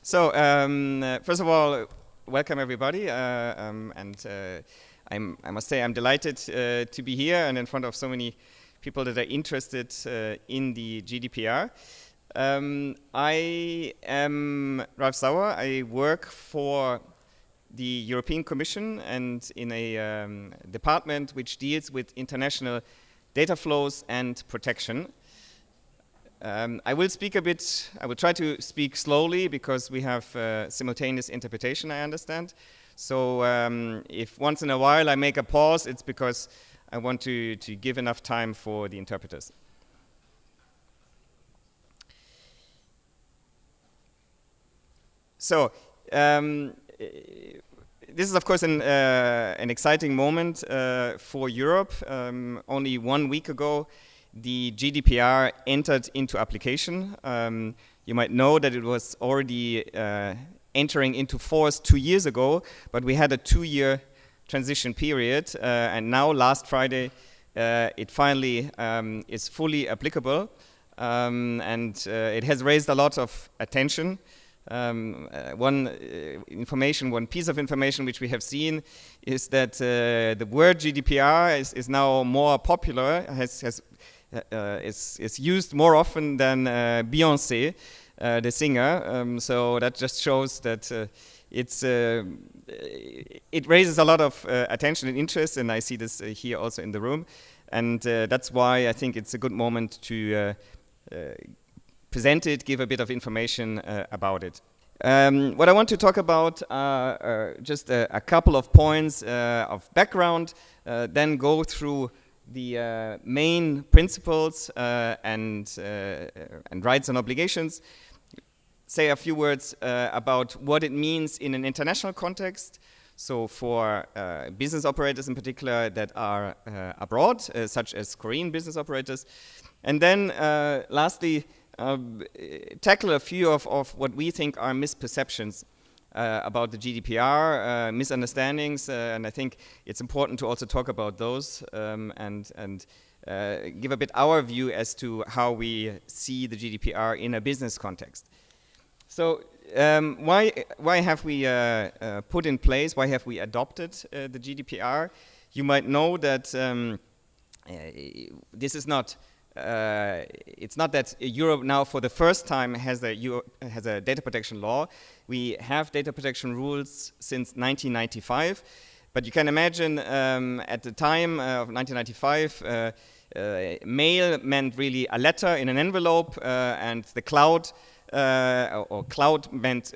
First of all, welcome everybody, I must say I'm delighted to be here and in front of so many people that are interested in the GDPR. I am Ralf Sauer. I work for the European Commission and in a department which deals with international data flows and protection. I will try to speak slowly because we have simultaneous interpretation, I understand. So if once in a while I make a pause, it's because I want to give enough time for the interpreters. So this is of course an exciting moment for Europe. Only 1 week ago, the GDPR entered into application. You might know that it was already entering into force 2 years ago, but we had a 2-year transition period, and now last Friday it finally is fully applicable, and it has raised a lot of attention. One piece of information which we have seen is that the word GDPR is now more popular, is used more often than Beyoncé, the singer. So that just shows that it raises a lot of attention and interest, and I see this here also in the room. And that's why I think it's a good moment to present it, give a bit of information about it. What I want to talk about are just a couple of points of background, then go through the main principles and rights and obligations, say a few words about what it means in an international context, so for business operators in particular that are abroad, such as Korean business operators, and then lastly tackle a few of what we think are misperceptions about the GDPR, misunderstandings, and I think it's important to also talk about those and give a bit our view as to how we see the GDPR in a business context. So why have we put in place, why have we adopted the GDPR? You might know that this is not it's not that Europe now for the first time has a data protection law. We have data protection rules since 1995, but you can imagine at the time of 1995, mail meant really a letter in an envelope, and the cloud or cloud meant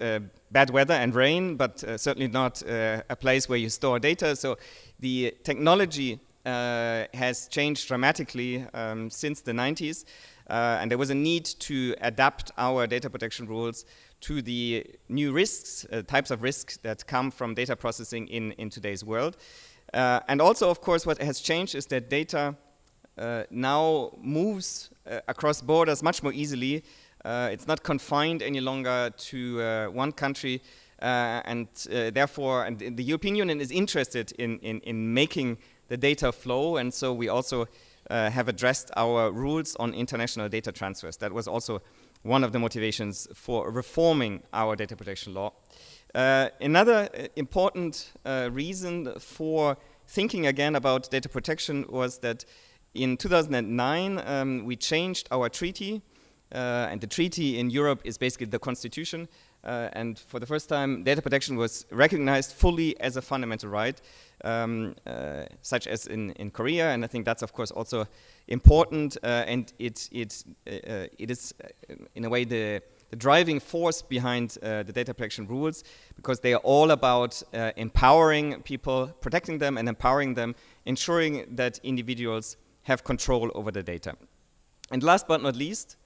bad weather and rain, but certainly not a place where you store data. So the technology has changed dramatically since the 90s, and there was a need to adapt our data protection rules to the new risks, types of risks that come from data processing in today's world. And also, of course, what has changed is that data now moves across borders much more easily. It's not confined any longer to one country, and therefore, the European Union is interested in making the data flow, and so we also have addressed our rules on international data transfers. That was also one of the motivations for reforming our data protection law. Another important reason for thinking again about data protection was that in 2009 we changed our treaty, and the treaty in Europe is basically the constitution, and for the first time data protection was recognized fully as a fundamental right, such as in Korea, and I think that's of course also important, and it is in a way the driving force behind the data protection rules, because they are all about empowering people, protecting them and empowering them, ensuring that individuals have control over the data. And last but not least,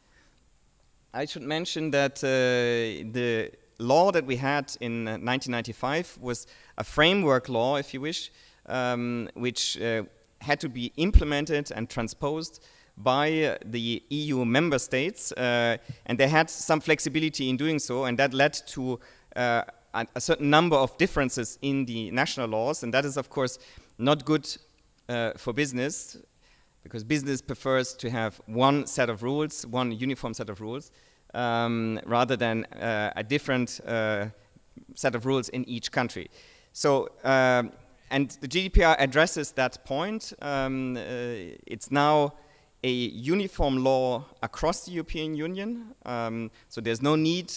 I should mention that the law that we had in 1995 was a framework law, if you wish, which had to be implemented and transposed by the EU member states, and they had some flexibility in doing so, and that led to a certain number of differences in the national laws, and that is of course not good for business, because business prefers to have one set of rules, one uniform set of rules. rather than a different set of rules in each country. So, and the GDPR addresses that point. It's now a uniform law across the European Union. So there's no need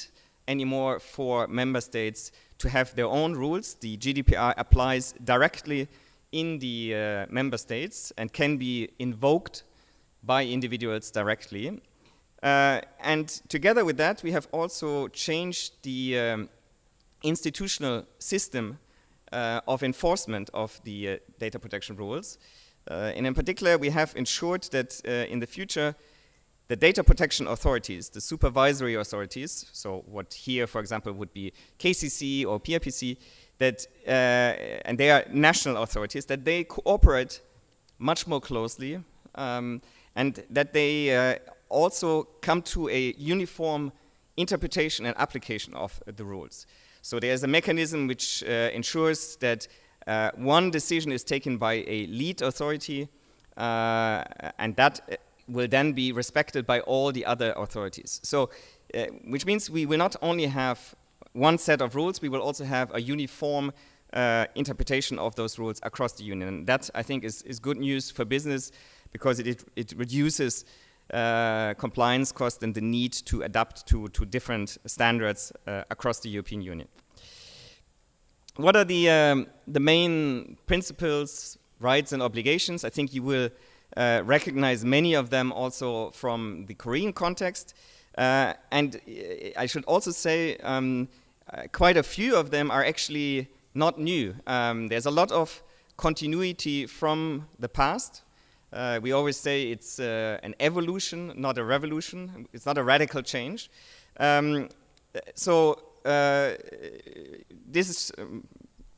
anymore for member states to have their own rules. The GDPR applies directly in the member states and can be invoked by individuals directly. And together with that, we have also changed the institutional system of enforcement of the data protection rules. And in particular, we have ensured that in the future, the data protection authorities, the supervisory authorities, so what here, for example, would be KCC or PIPC, that, and they are national authorities, that they cooperate much more closely, and that they also come to a uniform interpretation and application of the rules. So there's a mechanism which ensures that one decision is taken by a lead authority, and that will then be respected by all the other authorities. So, which means we will not only have one set of rules, we will also have a uniform interpretation of those rules across the union. And that, I think, is good news for business, because it reduces compliance cost and the need to adapt to different standards across the European Union. What are the main principles, rights, and obligations? I think you will recognize many of them also from the Korean context. And I should also say quite a few of them are actually not new. There's a lot of continuity from the past. We always say it's an evolution, not a revolution. It's not a radical change. So this is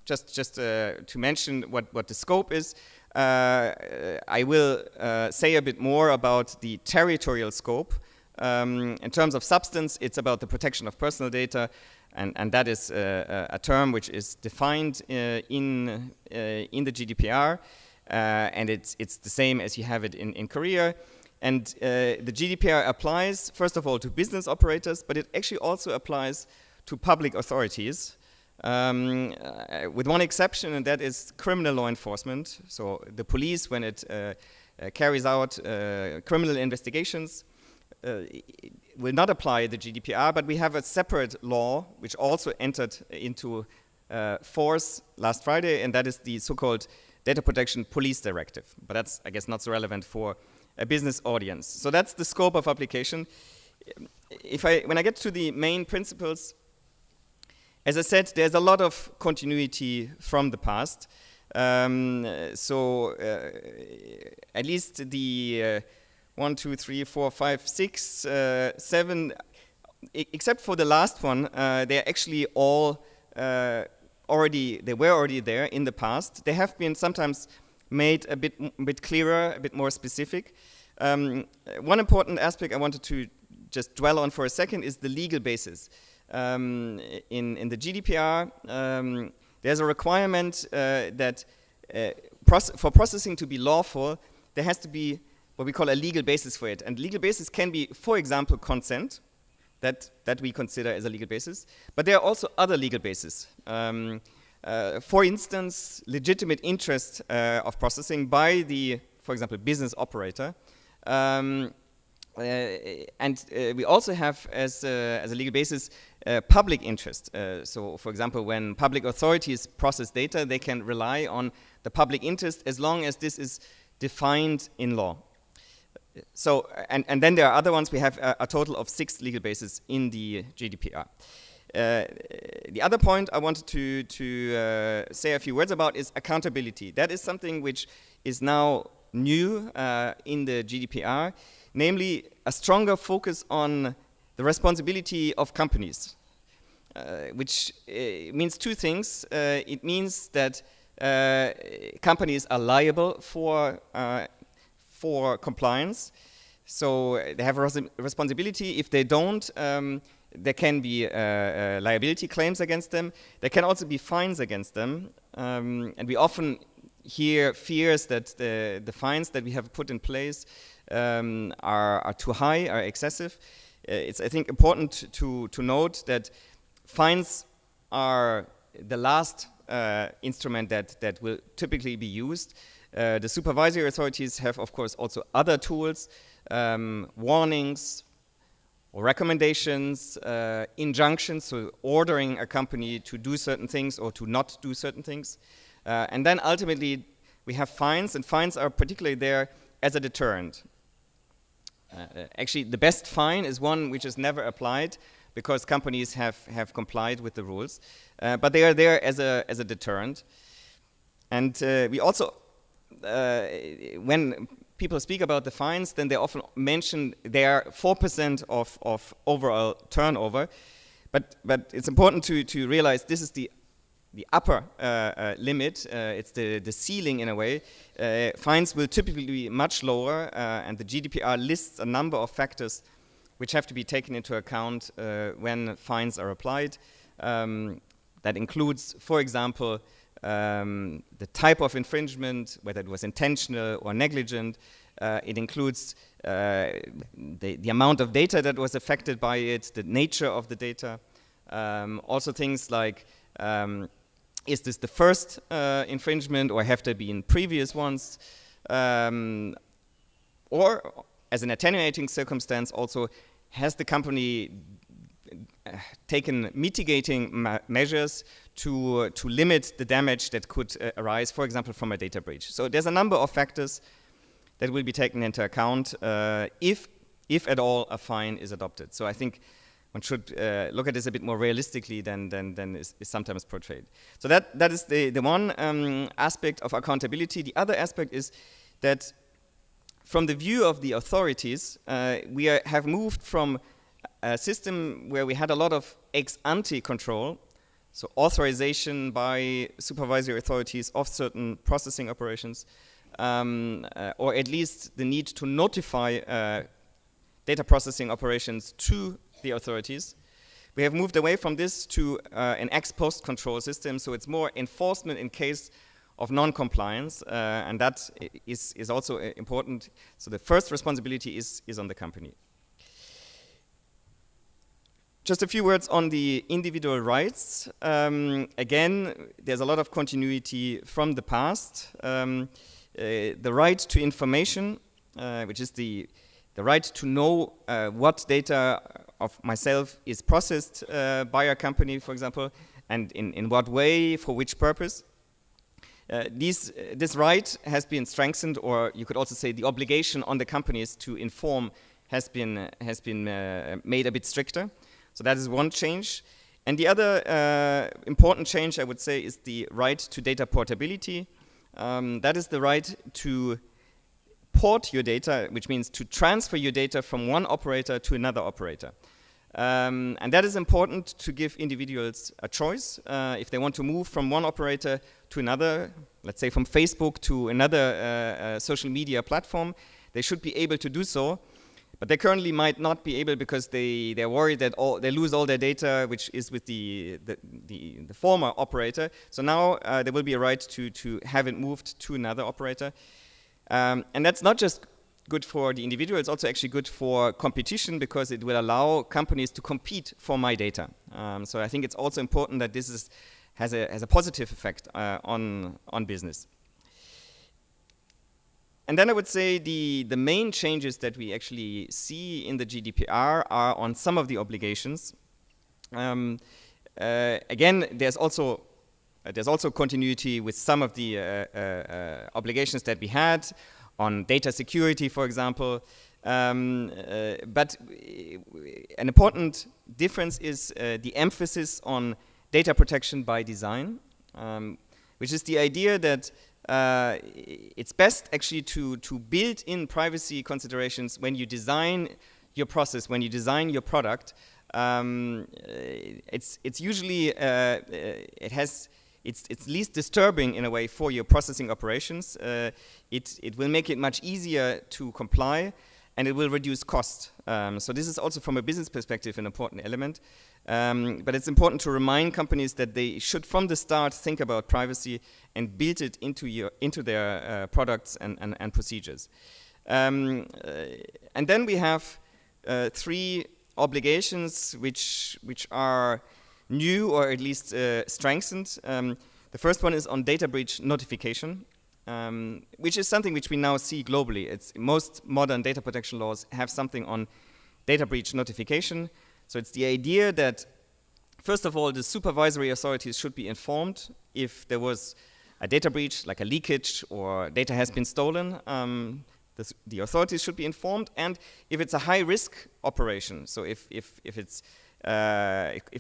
just to mention what the scope is. I will say a bit more about the territorial scope. In terms of substance, it's about the protection of personal data, and that is a term which is defined in the GDPR, and it's the same as you have it in Korea. And the GDPR applies, first of all, to business operators, but it actually also applies to public authorities, with one exception, and that is criminal law enforcement. So the police, when it carries out criminal investigations, will not apply the GDPR, but we have a separate law which also entered into force last Friday, and that is the so-called Data Protection Police Directive. But that's, I guess, not so relevant for a business audience. So that's the scope of application. When I get to the main principles, as I said, there's a lot of continuity from the past. So at least the 1, 2, 3, 4, 5, 6, 7, except for the last one, they're actually all they were already there in the past. They have been sometimes made a bit clearer, a bit more specific. One important aspect I wanted to just dwell on for a second is the legal basis. In the GDPR, there's a requirement that for processing to be lawful, there has to be what we call a legal basis for it. And legal basis can be, for example, consent, that we consider as a legal basis. But there are also other legal bases. For instance, legitimate interest of processing by the, for example, business operator. And we also have as a legal basis public interest. So, for example, when public authorities process data, they can rely on the public interest as long as this is defined in law. So, and then there are other ones. We have a total of 6 legal bases in the GDPR. The other point I wanted to say a few words about is accountability. That is something which is now new in the GDPR, namely a stronger focus on the responsibility of companies, which means two things. It means that companies are liable for compliance, so they have a responsibility. If they don't, there can be liability claims against them. There can also be fines against them, and we often hear fears that the fines that we have put in place are too high, are excessive. it's, I think, important to note that fines are the last instrument that will typically be used. The supervisory authorities have, of course, also other tools, warnings, or recommendations, injunctions, so ordering a company to do certain things or to not do certain things. And then ultimately we have fines, and fines are particularly there as a deterrent. Actually, the best fine is one which is never applied because companies have complied with the rules. But they are there as a deterrent. And we also, when people speak about the fines, then they often mention they are 4% of overall turnover. But it's important to realize this is the upper limit. It's the ceiling in a way. Fines will typically be much lower, and the GDPR lists a number of factors which have to be taken into account when fines are applied. That includes, for example, the type of infringement, whether it was intentional or negligent. It includes the amount of data that was affected by it, the nature of the data. Also things like, is this the first infringement, or have there been previous ones? Or, as an attenuating circumstance, also, has the company taken mitigating measures to limit the damage that could arise, for example, from a data breach? So there's a number of factors that will be taken into account if at all a fine is adopted. So I think one should look at this a bit more realistically than is sometimes portrayed. So that is the one aspect of accountability. The other aspect is that from the view of the authorities, we have moved from a system where we had a lot of ex-ante control, so authorization by supervisory authorities of certain processing operations, or at least the need to notify data processing operations to the authorities. We have moved away from this to an ex-post control system, so it's more enforcement in case of non-compliance, and that is also important. So the first responsibility is on the company. Just a few words on the individual rights. Again, there's a lot of continuity from the past. The right to information, which is the right to know what data of myself is processed by a company, for example, and in what way, for which purpose. This right has been strengthened, or you could also say the obligation on the companies to inform has been made a bit stricter. So that is one change. And the other important change, I would say, is the right to data portability. That is the right to port your data, which means to transfer your data from one operator to another operator. And that is important to give individuals a choice. If they want to move from one operator to another, let's say from Facebook to another social media platform, they should be able to do so. But they currently might not be able because they're worried that they lose all their data, which is with the former operator. So now there will be a right to have it moved to another operator. And that's not just good for the individual, it's also actually good for competition because it will allow companies to compete for my data. So I think it's also important that this has a positive effect on business. And then I would say the main changes that we actually see in the GDPR are on some of the obligations. Again, there's also continuity with some of the obligations that we had on data security, for example. But an important difference is the emphasis on data protection by design, which is the idea that it's best actually to build in privacy considerations when you design your process, when you design your product. It's usually it's least disturbing in a way for your processing operations. It will make it much easier to comply, and it will reduce cost. So this is also from a business perspective an important element. But it's important to remind companies that they should from the start think about privacy and build it into their products and procedures. And then we have three obligations which are new or at least strengthened. The first one is on data breach notification, which is something which we now see globally. Most modern data protection laws have something on data breach notification. So it's the idea that, first of all, the supervisory authorities should be informed if there was a data breach, like a leakage or data has been stolen. The authorities should be informed, and if it's a high-risk operation, so if it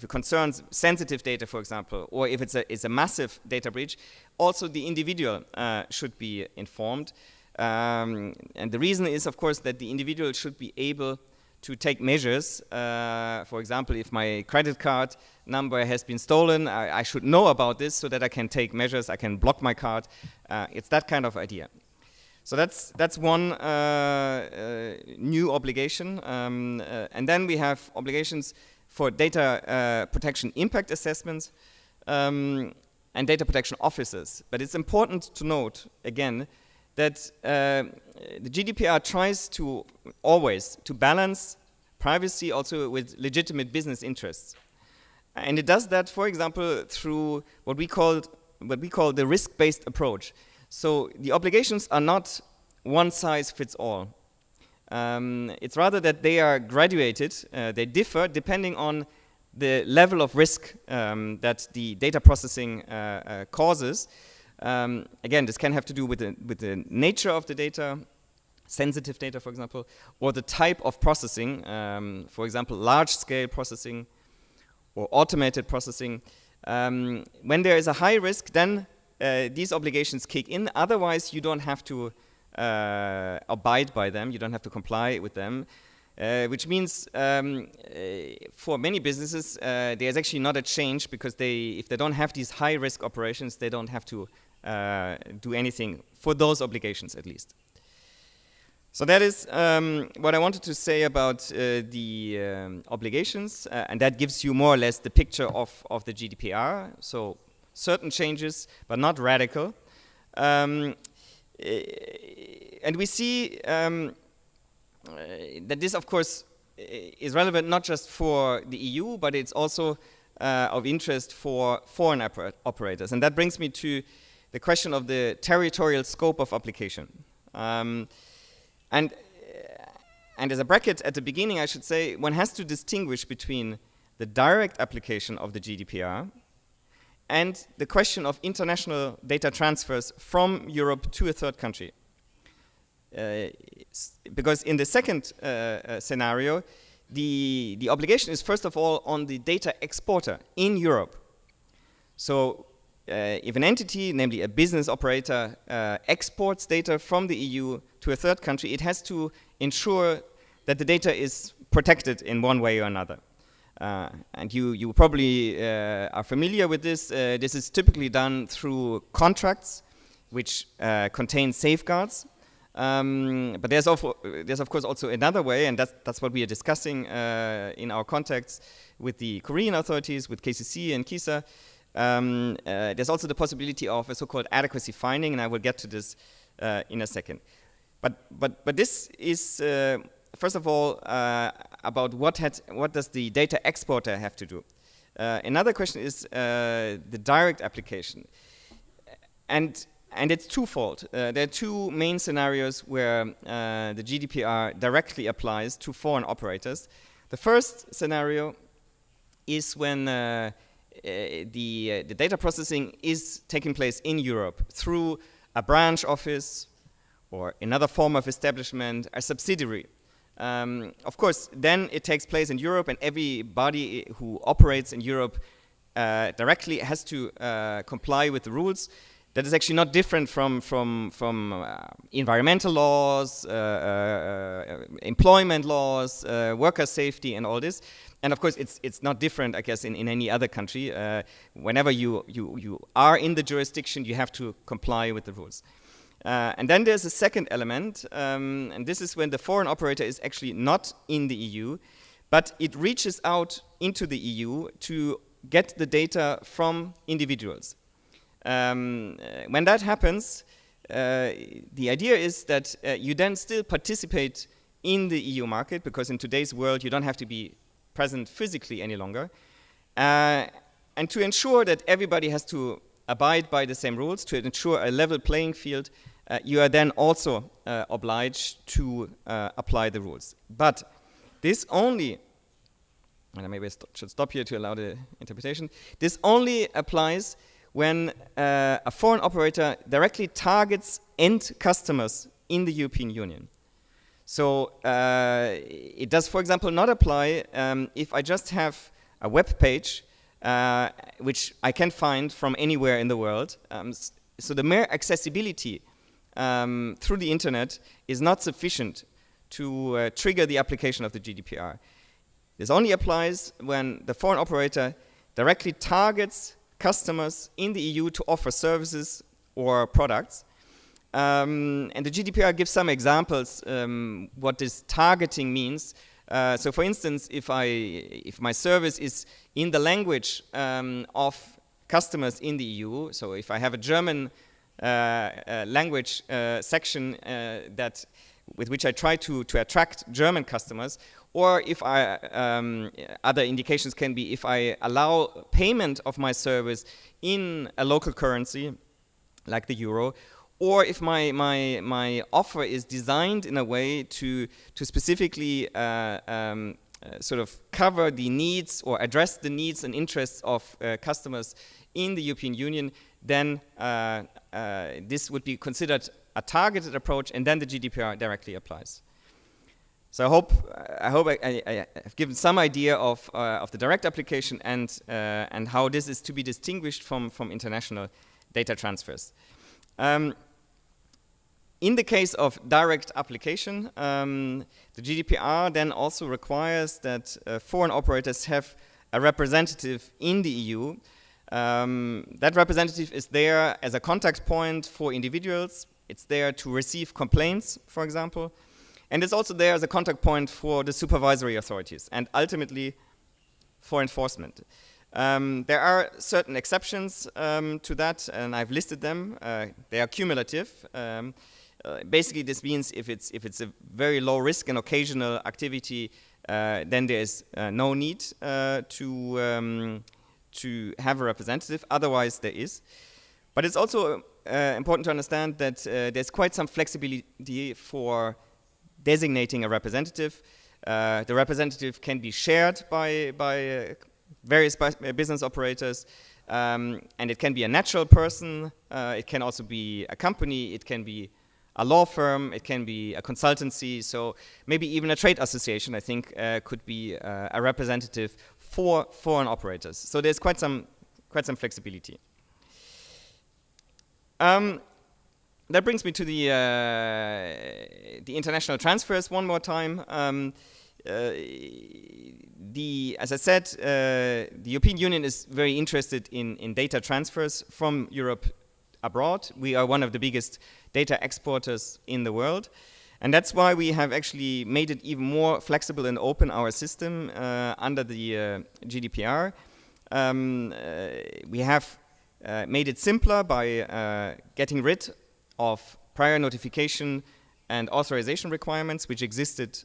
concerns sensitive data, for example, or if it's a massive data breach, also the individual should be informed. And the reason is, of course, that the individual should be able to take measures. For example, if my credit card number has been stolen, I should know about this so that I can take measures, I can block my card. It's that kind of idea. So that's one new obligation. And then we have obligations for data protection impact assessments and data protection officers. But it's important to note, again, that the GDPR tries to always to balance privacy also with legitimate business interests. And it does that, for example, through what we call the risk-based approach. So the obligations are not one size fits all. It's rather that they are graduated, they differ depending on the level of risk that the data processing causes. Again, this can have to do with the nature of the data, sensitive data, for example, or the type of processing, for example, large-scale processing or automated processing. When there is a high risk, then these obligations kick in. Otherwise, you don't have to abide by them. You don't have to comply with them. Which means for many businesses, there's actually not a change because if they don't have these high-risk operations, they don't have to do anything for those obligations, at least. So that is what I wanted to say about the obligations, and that gives you more or less the picture of the GDPR. So certain changes, but not radical. And we see that this, of course, is relevant not just for the EU, but it's also of interest for foreign operators. And that brings me to the question of the territorial scope of application. And as a bracket at the beginning, I should say, one has to distinguish between the direct application of the GDPR and the question of international data transfers from Europe to a third country. Because in the second scenario, the obligation is first of all on the data exporter in Europe. So if an entity, namely a business operator, exports data from the EU to a third country, it has to ensure that the data is protected in one way or another. And you probably are familiar with this. This is typically done through contracts which contain safeguards. But there's of course also another way, and that's what we are discussing in our contacts with the Korean authorities, with KCC and KISA. There's also the possibility of a so-called adequacy finding, and I will get to this in a second. But this is first of all about what does the data exporter have to do. Another question is the direct application, and it's twofold. There are two main scenarios where the GDPR directly applies to foreign operators. The first scenario is when the data processing is taking place in Europe through a branch office or another form of establishment, a subsidiary. Of course, then it takes place in Europe, and everybody who operates in Europe directly has to comply with the rules. That is actually not different from environmental laws, employment laws, worker safety, and all this. And of course, it's not different, I guess, in any other country. Whenever you are in the jurisdiction, you have to comply with the rules. And then there's a second element, and this is when the foreign operator is actually not in the EU, but it reaches out into the EU to get the data from individuals. When that happens, the idea is that you then still participate in the EU market, because in today's world you don't have to be present physically any longer. And to ensure that everybody has to abide by the same rules, to ensure a level playing field, you are then also obliged to apply the rules. But this only, and maybe I should stop here to allow the interpretation, this only applies when a foreign operator directly targets end customers in the European Union. So it does, for example, not apply if I just have a web page which I can find from anywhere in the world. So the mere accessibility through the internet is not sufficient to trigger the application of the GDPR. This only applies when the foreign operator directly targets customers in the EU to offer services or products. And the GDPR gives some examples what this targeting means. So for instance, if my service is in the language of customers in the EU, so if I have a German language section with which I try to attract German customers, or if other indications can be if I allow payment of my service in a local currency, like the euro, or if my offer is designed in a way to specifically sort of cover the needs or address the needs and interests of customers in the European Union, then this would be considered a targeted approach, and then the GDPR directly applies. So I hope I have given some idea of the direct application and how this is to be distinguished from international data transfers. In the case of direct application, the GDPR then also requires that foreign operators have a representative in the EU. That representative is there as a contact point for individuals. It's there to receive complaints, for example. And it's also there as a contact point for the supervisory authorities and ultimately for enforcement. There are certain exceptions to that, and I've listed them. They are cumulative. Basically, this means if it's a very low risk and occasional activity, then there is no need to have a representative. Otherwise, there is. But it's also important to understand that there's quite some flexibility for designating a representative. The representative can be shared by various business operators, and it can be a natural person. It can also be a company. It can be a law firm. It can be a consultancy. So maybe even a trade association, I think, could be a representative for foreign operators. So there's quite some flexibility. That brings me to the international transfers one more time. As I said, the European Union is very interested in data transfers from Europe abroad. We are one of the biggest data exporters in the world. And that's why we have actually made it even more flexible and open our system under the GDPR. We have made it simpler by getting rid of prior notification and authorization requirements which existed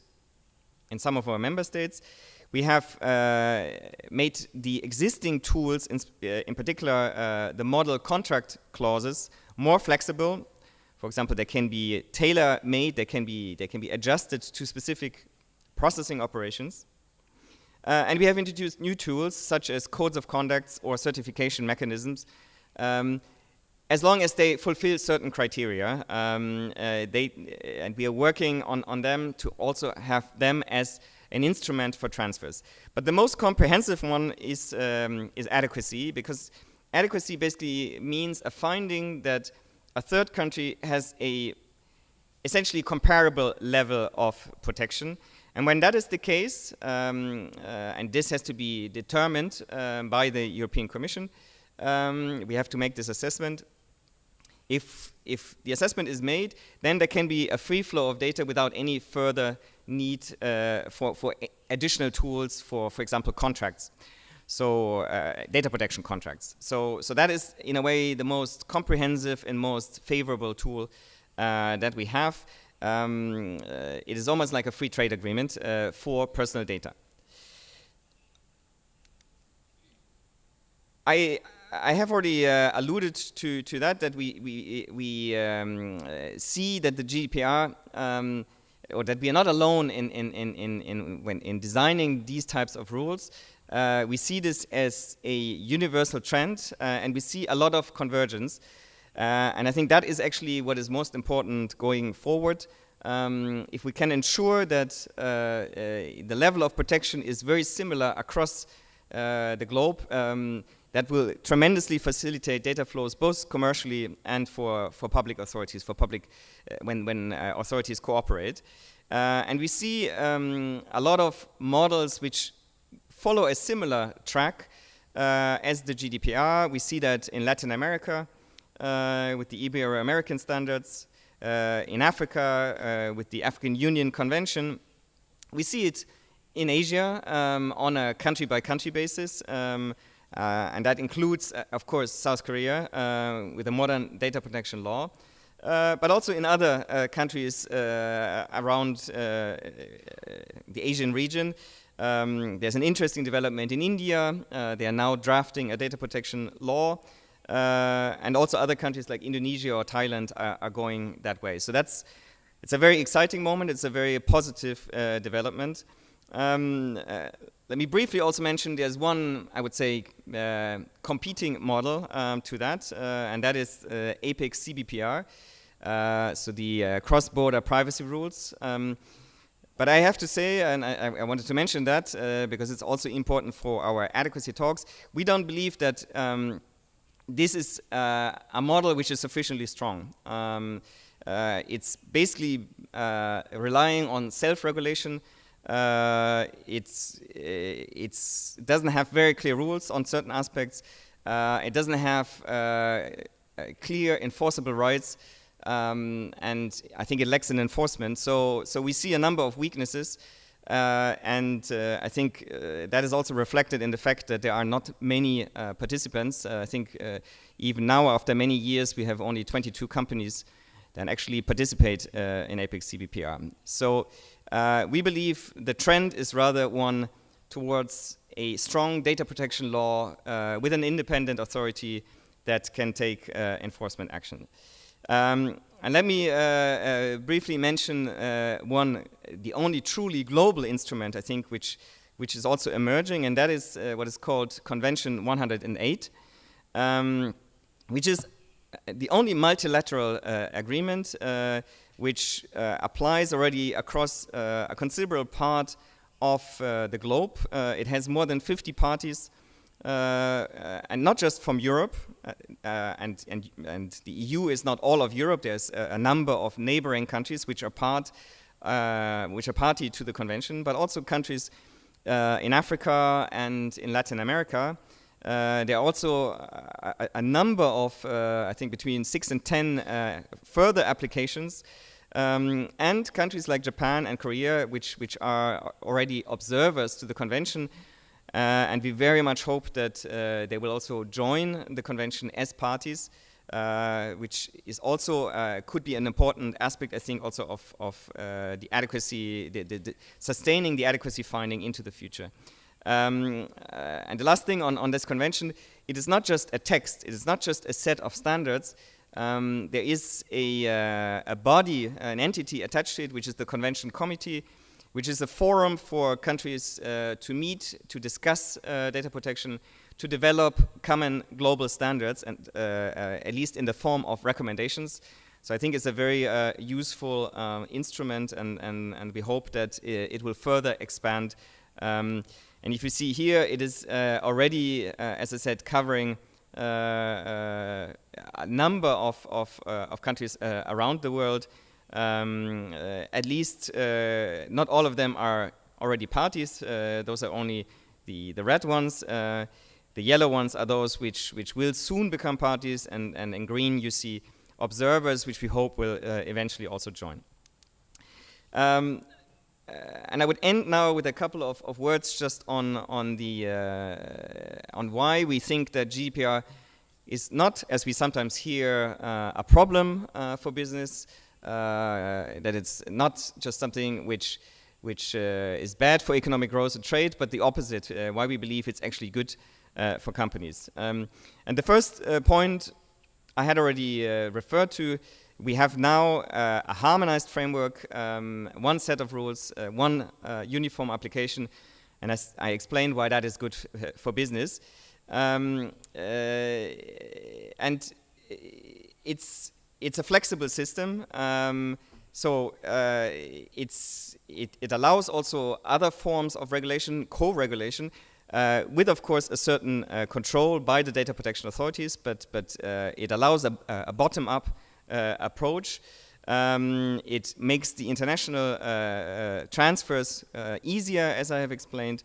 in some of our member states. We have made the existing tools, in particular the model contract clauses, more flexible. For example, they can be tailor-made, they can be adjusted to specific processing operations. And we have introduced new tools such as codes of conduct or certification mechanisms, as long as they fulfill certain criteria. And we are working on them to also have them as an instrument for transfers. But the most comprehensive one is adequacy, because adequacy basically means a finding that a third country has a essentially comparable level of protection. And when that is the case, and this has to be determined by the European Commission, we have to make this assessment. If the assessment is made, then there can be a free flow of data without any further need for additional tools for example, contracts. So data protection contracts. So that is, in a way, the most comprehensive and most favorable tool that we have. It is almost like a free trade agreement for personal data. I have already alluded to that we see that the GDPR or that we are not alone in designing these types of rules. We see this as a universal trend, and we see a lot of convergence. And I think that is actually what is most important going forward. If we can ensure that the level of protection is very similar across the globe, that will tremendously facilitate data flows, both commercially and for public authorities, for public when authorities cooperate. And we see a lot of models which follow a similar track as the GDPR. We see that in Latin America with the Ibero-American standards, in Africa with the African Union Convention. We see it in Asia on a country-by-country basis. And that includes, of course, South Korea with a modern data protection law, but also in other countries around the Asian region. There's an interesting development in India. They are now drafting a data protection law, and also other countries like Indonesia or Thailand are going that way. So it's a very exciting moment. It's a very positive development. Let me briefly also mention there's one, I would say, competing model to that, and that is APEC CBPR, so the cross-border privacy rules. But I have to say, and I wanted to mention that because it's also important for our adequacy talks, we don't believe that this is a model which is sufficiently strong. It's basically relying on self-regulation. It doesn't have very clear rules on certain aspects. It doesn't have clear enforceable rights, and I think it lacks an enforcement. So we see a number of weaknesses, and I think that is also reflected in the fact that there are not many participants. I think even now, after many years, we have only 22 companies that actually participate in APEC CBPR. So we believe the trend is rather one towards a strong data protection law with an independent authority that can take enforcement action. And let me briefly mention the only truly global instrument, I think, which is also emerging, and that is what is called Convention 108, which is the only multilateral agreement which applies already across a considerable part of the globe. It has more than 50 parties, and not just from Europe, and the EU is not all of Europe. There's a number of neighboring countries which are party to the convention, but also countries in Africa and in Latin America. There are also a number of, I think, between 6 and 10 further applications, and countries like Japan and Korea, which are already observers to the convention, and we very much hope that they will also join the convention as parties, which is also could be an important aspect, I think, also of the adequacy, the sustaining the adequacy finding into the future. And the last thing on this convention, it is not just a text, it is not just a set of standards. There is a body, an entity attached to it, which is the Convention Committee, which is a forum for countries to meet, to discuss data protection, to develop common global standards, and at least in the form of recommendations. So I think it's a very useful instrument, and we hope that it will further expand. And if you see here, it is already, as I said, covering a number of countries around the world. At least not all of them are already parties. Those are only the red ones. The yellow ones are those which will soon become parties, and in green you see observers, which we hope will eventually also join. And I would end now with a couple of words just on why we think that GDPR is not, as we sometimes hear, a problem for business, that it's not just something which is bad for economic growth and trade, but the opposite, why we believe it's actually good for companies. And the first point I had already referred to. We have now a harmonized framework, one set of rules, one uniform application, and I explained why that is good for business. And it's a flexible system, so it allows also other forms of regulation, co-regulation, with of course a certain control by the data protection authorities, but it allows a bottom-up approach. It makes the international transfers easier, as I have explained,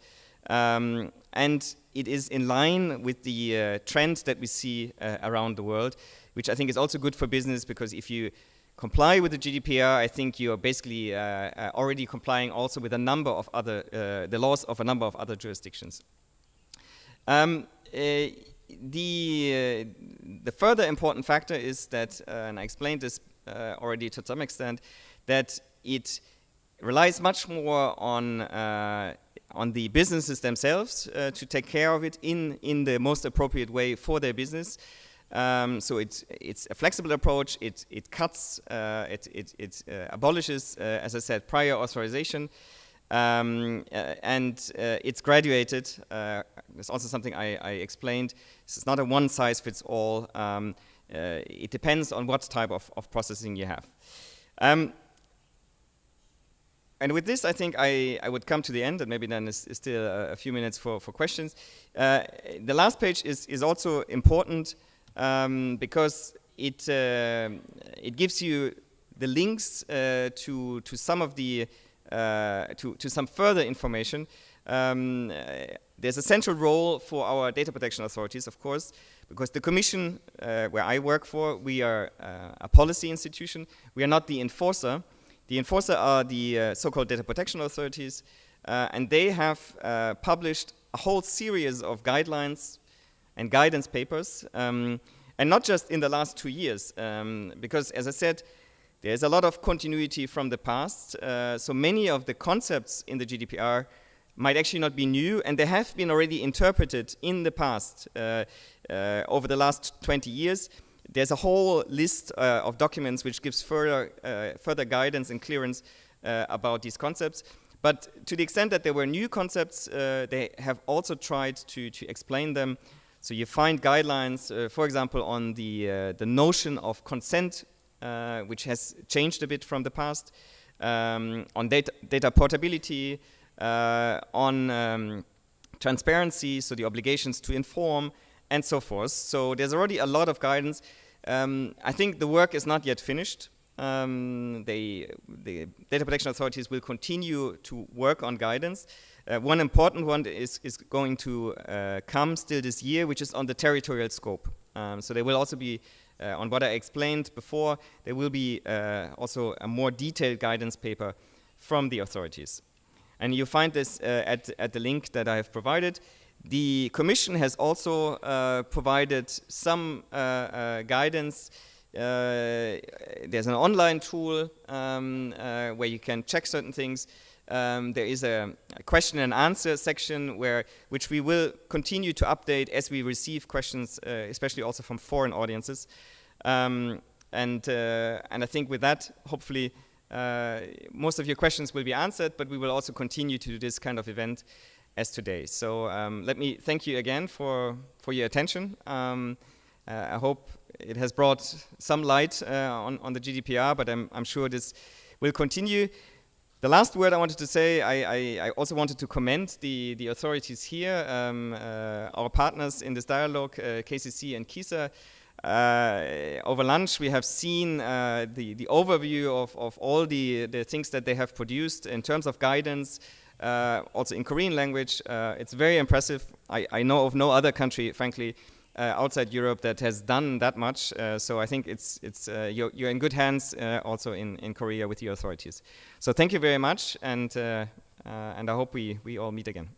and it is in line with the trend that we see around the world, which I think is also good for business, because if you comply with the GDPR, I think you are basically already complying also with a number of other, the laws of a number of other jurisdictions. The further important factor is that, and I explained this already to some extent, that it relies much more on the businesses themselves to take care of it in the most appropriate way for their business. So it's a flexible approach. It cuts, it abolishes, as I said, prior authorization, and it's graduated. It's also something I explained. This is not a one-size-fits-all. It depends on what type of processing you have. And with this, I think I would come to the end, and maybe then is still a few minutes for questions. The last page is also important because it gives you the links to some of the to some further information. There's a central role for our data protection authorities, of course, because the Commission, where I work for, we are a policy institution. We are not the enforcer. The enforcer are the so-called data protection authorities, and they have published a whole series of guidelines and guidance papers, and not just in the last 2 years, because, as I said, there's a lot of continuity from the past, so many of the concepts in the GDPR might actually not be new, and they have been already interpreted in the past over the last 20 years. There's a whole list of documents which gives further guidance and clearance about these concepts. But to the extent that there were new concepts, they have also tried to explain them. So you find guidelines, for example, on the notion of consent, which has changed a bit from the past, on data portability, on transparency, so the obligations to inform, and so forth. So there's already a lot of guidance. I think the work is not yet finished. The data protection authorities will continue to work on guidance. One important one is going to come still this year, which is on the territorial scope. So there will also be, on what I explained before, there will be also a more detailed guidance paper from the authorities. And you find this at the link that I have provided. The Commission has also provided some guidance. There's an online tool where you can check certain things. There is a question and answer section which we will continue to update as we receive questions, especially also from foreign audiences. And I think with that, hopefully, most of your questions will be answered, but we will also continue to do this kind of event as today. So let me thank you again for your attention. I hope it has brought some light on the GDPR, but I'm sure this will continue. The last word I wanted to say, I also wanted to commend the authorities here, our partners in this dialogue, KCC and KISA. Over lunch we have seen the overview of all the things that they have produced in terms of guidance, also in Korean language. It's very impressive. I know of no other country, frankly, outside Europe that has done that much. So I think you're in good hands also in Korea with the authorities. So thank you very much, and I hope we all meet again.